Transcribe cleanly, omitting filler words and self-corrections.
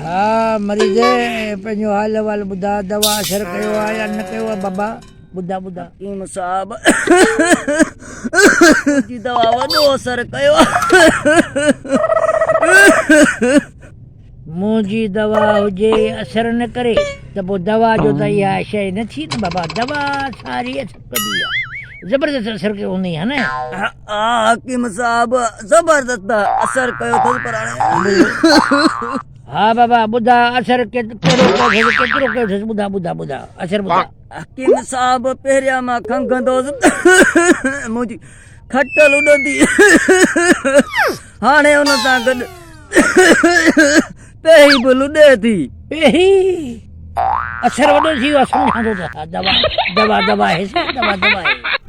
हाँ मरीज़ पंहिंजो हाल अहिवाल ॿुधा दवा असरु कयो आहे या न कयो आहे बाबा ॿुधा ॿुधा हकीम साहब जी दवा वॾो असरु कयो मुंहिंजी दवा हुजे असरु न करे त पोइ दवा जो त इहा शइ न थी न बाबा दवा सारी असरु कंदी आहे ज़बरदस्त असरु कयो हूंदी आहे न हकीम साहब ज़बरदस्त असरु कयो अथसि पर हाणे हा बाबा ॿुधा असरु केतिरो कयो अथसि ॿुधा ॿुधा ॿुधा असरु ॿुधा हकीम साहब पहिरियां मां खंघंदोसि मुंहिंजी खटल उॾंदी हाणे हुन सां गॾु पेही बि लुॾे थी पेही असरु वॾो थी वियो आहे सम्झां थो त दवा दवा दवा आहे दवा दवा आहे